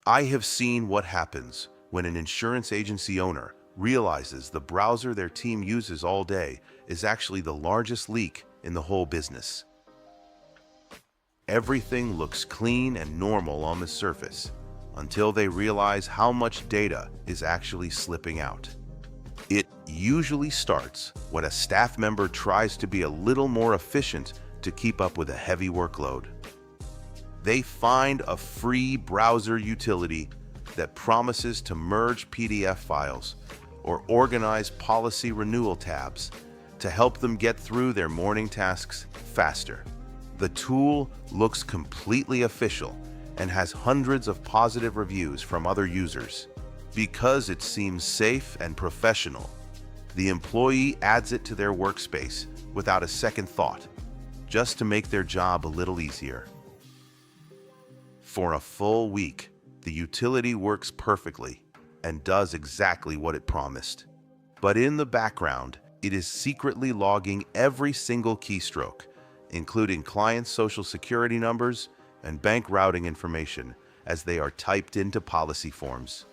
I have seen what happens when an insurance agency owner realizes the browser their team uses all day is actually the largest leak in the whole business. Everything looks clean and normal on the surface until they realize how much data is actually slipping out. It usually starts when a staff member tries to be a little more efficient to keep up with a heavy workload. They find a free browser utility that promises to merge PDF files or organize policy renewal tabs to help them get through their morning tasks faster. The tool looks completely official and has hundreds of positive reviews from other users. Because it seems safe and professional, the employee adds it to their workspace without a second thought, just to make their job a little easier. For a full week, the utility works perfectly and does exactly what it promised. But in the background, it is secretly logging every single keystroke, including clients' social security numbers and bank routing information as they are typed into policy forms.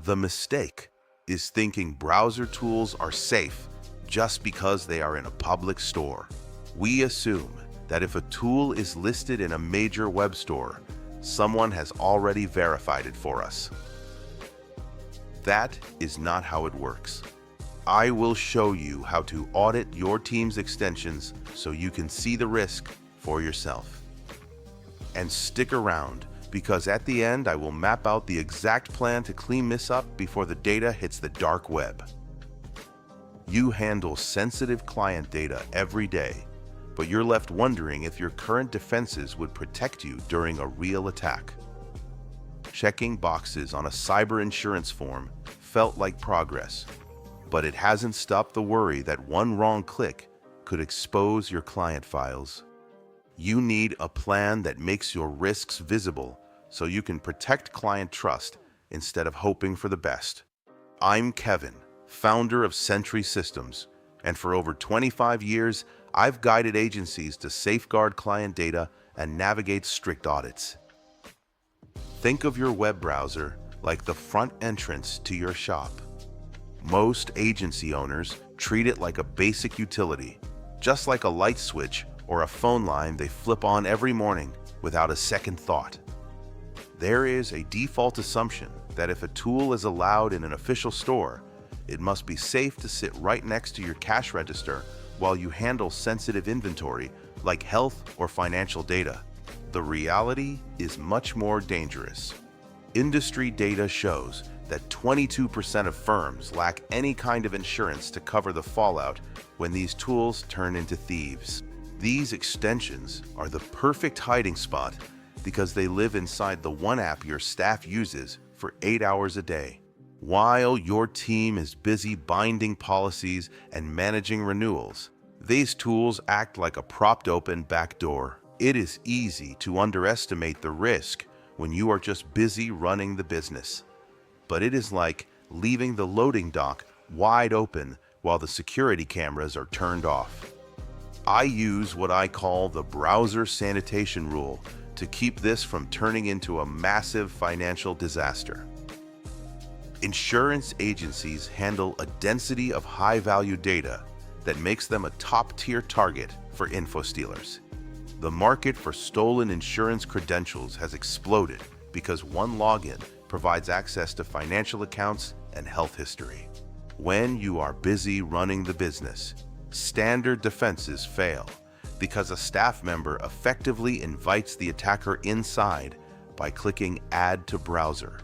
The mistake is thinking browser tools are safe just because they are in a public store. We assume that if a tool is listed in a major web store, someone has already verified it for us. That is not how it works. I will show you how to audit your team's extensions so you can see the risk for yourself. And stick around, because at the end I will map out the exact plan to clean this up before the data hits the dark web. You handle sensitive client data every day, but you're left wondering if your current defenses would protect you during a real attack. Checking boxes on a cyber insurance form felt like progress, but it hasn't stopped the worry that one wrong click could expose your client files. You need a plan that makes your risks visible so you can protect client trust instead of hoping for the best. I'm Kevin, founder of Sentry Systems, and for over 25 years, I've guided agencies to safeguard client data and navigate strict audits. Think of your web browser like the front entrance to your shop. Most agency owners treat it like a basic utility, just like a light switch or a phone line they flip on every morning without a second thought. There is a default assumption that if a tool is allowed in an official store, it must be safe to sit right next to your cash register while you handle sensitive inventory like health or financial data. The reality is much more dangerous. Industry data shows that 22% of firms lack any kind of insurance to cover the fallout when these tools turn into thieves. These extensions are the perfect hiding spot because they live inside the one app your staff uses for 8 hours a day. While your team is busy binding policies and managing renewals, these tools act like a propped open back door. It is easy to underestimate the risk when you are just busy running the business. But it is like leaving the loading dock wide open while the security cameras are turned off. I use what I call the Browser Sanitation Rule to keep this from turning into a massive financial disaster. Insurance agencies handle a density of high-value data that makes them a top-tier target for info stealers. The market for stolen insurance credentials has exploded because one login provides access to financial accounts and health history. When you are busy running the business, standard defenses fail because a staff member effectively invites the attacker inside by clicking Add to Browser.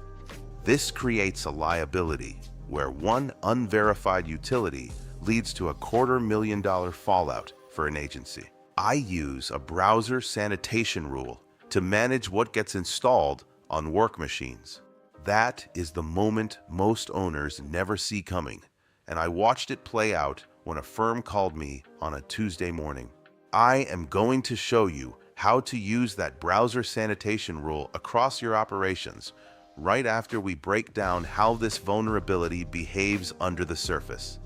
This creates a liability where one unverified utility leads to a $250,000 fallout for an agency. I use a browser sanitation rule to manage what gets installed on work machines. That is the moment most owners never see coming, and I watched it play out when a firm called me on a Tuesday morning. I am going to show you how to use that browser sanitation rule across your operations right after we break down how this vulnerability behaves under the surface.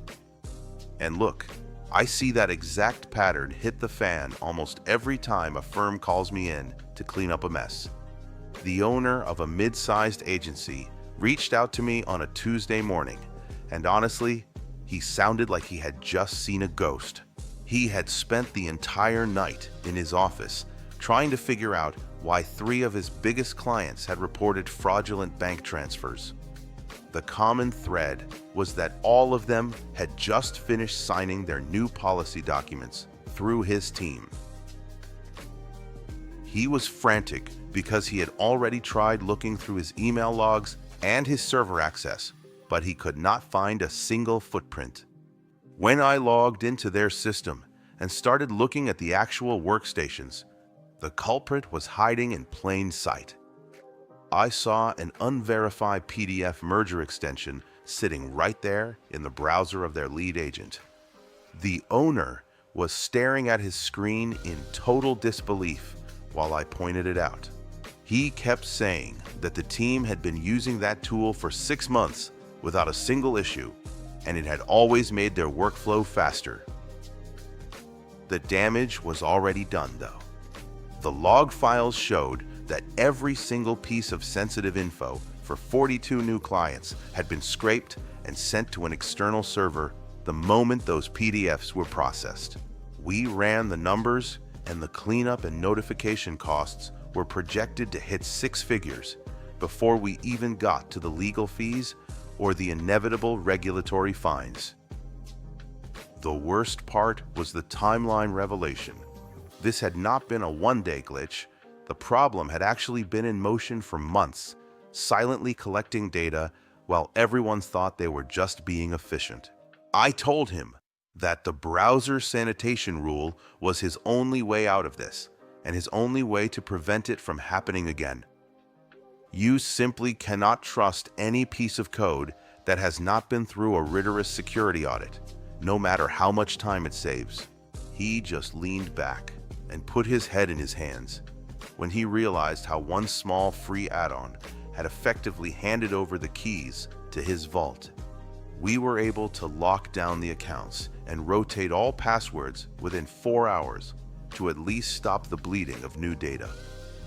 And look, I see that exact pattern hit the fan almost every time a firm calls me in to clean up a mess. The owner of a mid-sized agency reached out to me on a Tuesday morning, and honestly, he sounded like he had just seen a ghost. He had spent the entire night in his office trying to figure out why 3 of his biggest clients had reported fraudulent bank transfers. The common thread was that all of them had just finished signing their new policy documents through his team. He was frantic because he had already tried looking through his email logs and his server access, but he could not find a single footprint. When I logged into their system and started looking at the actual workstations, the culprit was hiding in plain sight. I saw an unverified PDF merger extension sitting right there in the browser of their lead agent. The owner was staring at his screen in total disbelief while I pointed it out. He kept saying that the team had been using that tool for 6 months without a single issue, and it had always made their workflow faster. The damage was already done, though. The log files showed that every single piece of sensitive info for 42 new clients had been scraped and sent to an external server the moment those PDFs were processed. We ran the numbers, and the cleanup and notification costs were projected to hit 6 figures before we even got to the legal fees or the inevitable regulatory fines. The worst part was the timeline revelation. This had not been a one-day glitch. The problem had actually been in motion for months, silently collecting data while everyone thought they were just being efficient. I told him that the Browser Sanitation Rule was his only way out of this, and his only way to prevent it from happening again. You simply cannot trust any piece of code that has not been through a rigorous security audit, no matter how much time it saves. He just leaned back and put his head in his hands when he realized how one small free add-on had effectively handed over the keys to his vault. We were able to lock down the accounts and rotate all passwords within 4 hours to at least stop the bleeding of new data.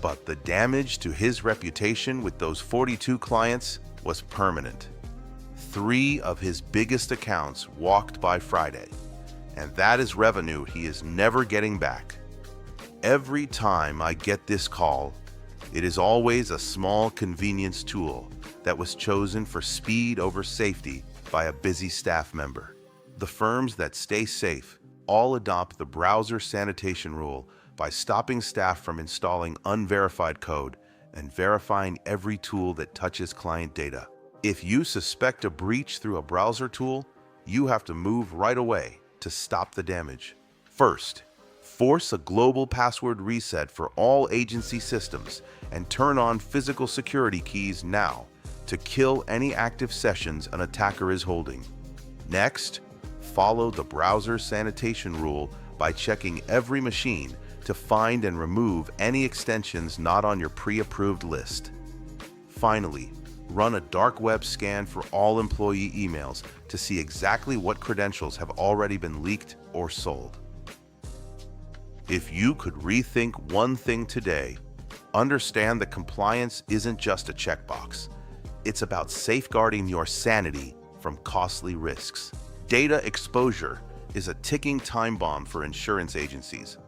But the damage to his reputation with those 42 clients was permanent. 3 of his biggest accounts walked by Friday, and that is revenue he is never getting back. Every time I get this call, it is always a small convenience tool that was chosen for speed over safety by a busy staff member. The firms that stay safe all adopt the Browser Sanitation Rule by stopping staff from installing unverified code and verifying every tool that touches client data. If you suspect a breach through a browser tool, you have to move right away to stop the damage. First, force a global password reset for all agency systems and turn on physical security keys now to kill any active sessions an attacker is holding. Next, follow the Browser Sanitation Rule by checking every machine to find and remove any extensions not on your pre-approved list. Finally, run a dark web scan for all employee emails to see exactly what credentials have already been leaked or sold. If you could rethink one thing today, understand that compliance isn't just a checkbox. It's about safeguarding your sanity from costly risks. Data exposure is a ticking time bomb for insurance agencies,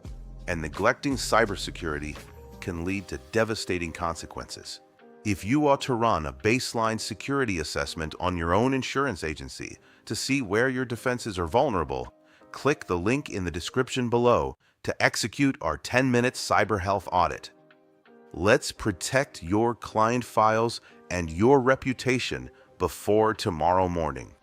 and neglecting cybersecurity can lead to devastating consequences. If you ought to run a baseline security assessment on your own insurance agency to see where your defenses are vulnerable, click the link in the description below to execute our 10-minute cyber health audit. Let's protect your client files and your reputation before tomorrow morning.